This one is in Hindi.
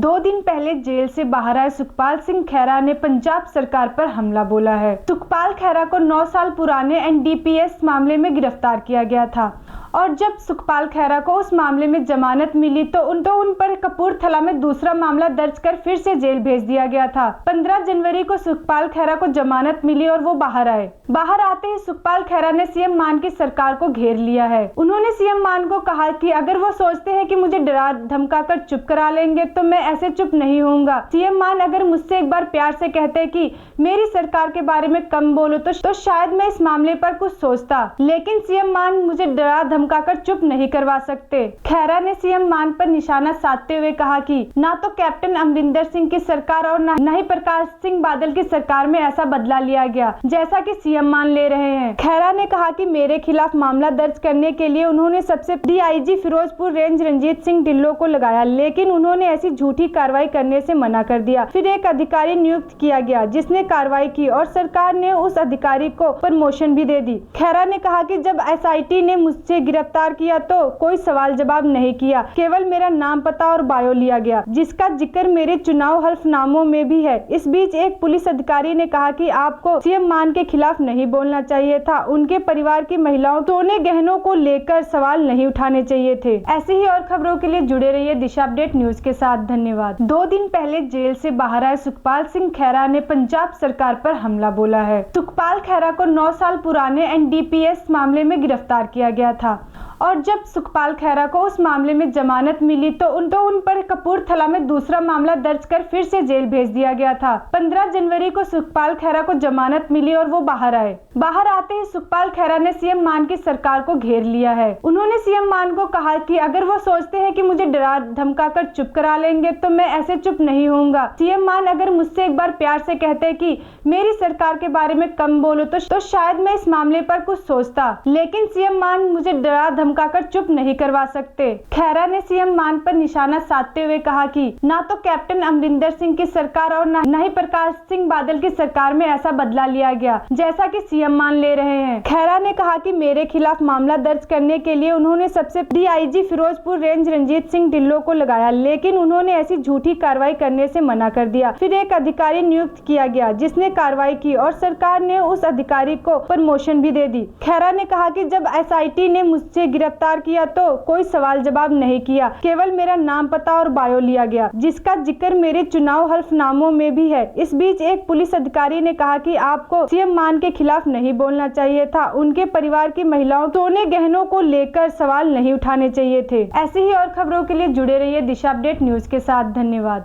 2 दिन पहले जेल से बाहर आए सुखपाल सिंह खैरा ने पंजाब सरकार पर हमला बोला है। सुखपाल खैरा को 9 साल पुराने एनडीपीएस मामले में गिरफ्तार किया गया था और जब सुखपाल खैरा को उस मामले में जमानत मिली तो उन पर कपूरथला में दूसरा मामला दर्ज कर फिर से जेल भेज दिया गया था। 15 जनवरी को सुखपाल खैरा को जमानत मिली और वो बाहर आए। बाहर आते ही सुखपाल खैरा ने सीएम मान की सरकार को घेर लिया है। उन्होंने सीएम मान को कहा कि अगर वो सोचते हैं कि मुझे डरा धमका कर चुप करा लेंगे तो मैं ऐसे चुप नहीं होऊंगा। सीएम मान अगर मुझसे एक बार प्यार से कहते कि मेरी सरकार के बारे में कम बोलो तो शायद मैं इस मामले पर कुछ सोचता, लेकिन सीएम मान मुझे डरा धमकाकर चुप नहीं करवा सकते। खैरा ने सीएम मान पर निशाना साधते हुए कहा कि ना तो कैप्टन अमरिंदर सिंह की सरकार और ना ही प्रकाश सिंह बादल की सरकार में ऐसा बदला लिया गया जैसा कि सीएम मान ले रहे हैं। खैरा ने कहा कि मेरे खिलाफ मामला दर्ज करने के लिए उन्होंने सबसे डीआईजी फिरोजपुर रेंज रंजीत सिंह ढिल्लों को लगाया, लेकिन उन्होंने ऐसी झूठी कार्रवाई करने से मना कर दिया। फिर एक अधिकारी नियुक्त किया गया जिसने कार्रवाई की और सरकार ने उस अधिकारी को प्रमोशन भी दे दी। खैरा ने कहा कि जब एसआईटी ने मुझसे गिरफ्तार किया तो कोई सवाल जवाब नहीं किया, केवल मेरा नाम पता और बायो लिया गया, जिसका जिक्र मेरे चुनाव हल्फनामों में भी है। इस बीच एक पुलिस अधिकारी ने कहा कि आपको सीएम मान के खिलाफ नहीं बोलना चाहिए था, उनके परिवार की महिलाओं सोने गहनों को लेकर सवाल नहीं उठाने चाहिए थे। ऐसी ही और खबरों के लिए जुड़े रहिए दिशा अपडेट न्यूज के साथ। धन्यवाद। 2 दिन पहले जेल से बाहर आए सुखपाल सिंह खैरा ने पंजाब सरकार पर हमला बोला है। सुखपाल खैरा को 9 साल पुराने एनडीपीएस मामले में गिरफ्तार किया गया था और जब सुखपाल खैरा को उस मामले में जमानत मिली तो उन पर कपूरथला में दूसरा मामला दर्ज कर फिर से जेल भेज दिया गया था। 15 जनवरी को सुखपाल खैरा को जमानत मिली और वो बाहर आए। बाहर आते ही सुखपाल खैरा ने सीएम मान की सरकार को घेर लिया है। उन्होंने सीएम मान को कहा कि अगर वो सोचते हैं कि मुझे डरा धमका कर चुप करा लेंगे तो मैं ऐसे चुप नहीं होऊंगा। सीएम मान अगर मुझसे एक बार प्यार से कहते कि मेरी सरकार के बारे में कम बोलो तो शायद मैं इस मामले पर कुछ सोचता, लेकिन सीएम मान मुझे डरा धमकाकर चुप नहीं करवा सकते। खैरा ने सीएम मान पर निशाना साधते हुए कहा कि ना तो कैप्टन अमरिंदर सिंह की सरकार और ना ही प्रकाश सिंह बादल की सरकार में ऐसा बदला लिया गया जैसा कि सीएम मान ले रहे हैं। खैरा ने कहा कि मेरे खिलाफ मामला दर्ज करने के लिए उन्होंने सबसे डीआईजी फिरोजपुर रेंज रंजीत सिंह ढिल्लों को लगाया, लेकिन उन्होंने ऐसी झूठी कार्रवाई करने से मना कर दिया। फिर एक अधिकारी नियुक्त किया गया जिसने कार्रवाई की और सरकार ने उस अधिकारी को प्रमोशन भी दे दी। खैरा ने कहा कि जब एसआईटी ने मुझसे गिरफ्तार किया तो कोई सवाल जवाब नहीं किया, केवल मेरा नाम पता और बायो लिया गया, जिसका जिक्र मेरे चुनाव हल्फनामों में भी है। इस बीच एक पुलिस अधिकारी ने कहा कि आपको सीएम मान के खिलाफ नहीं बोलना चाहिए था, उनके परिवार की महिलाओं सोने गहनों को लेकर सवाल नहीं उठाने चाहिए थे। ऐसी ही और खबरों के लिए जुड़े रहिए दिशा अपडेट न्यूज के साथ। धन्यवाद।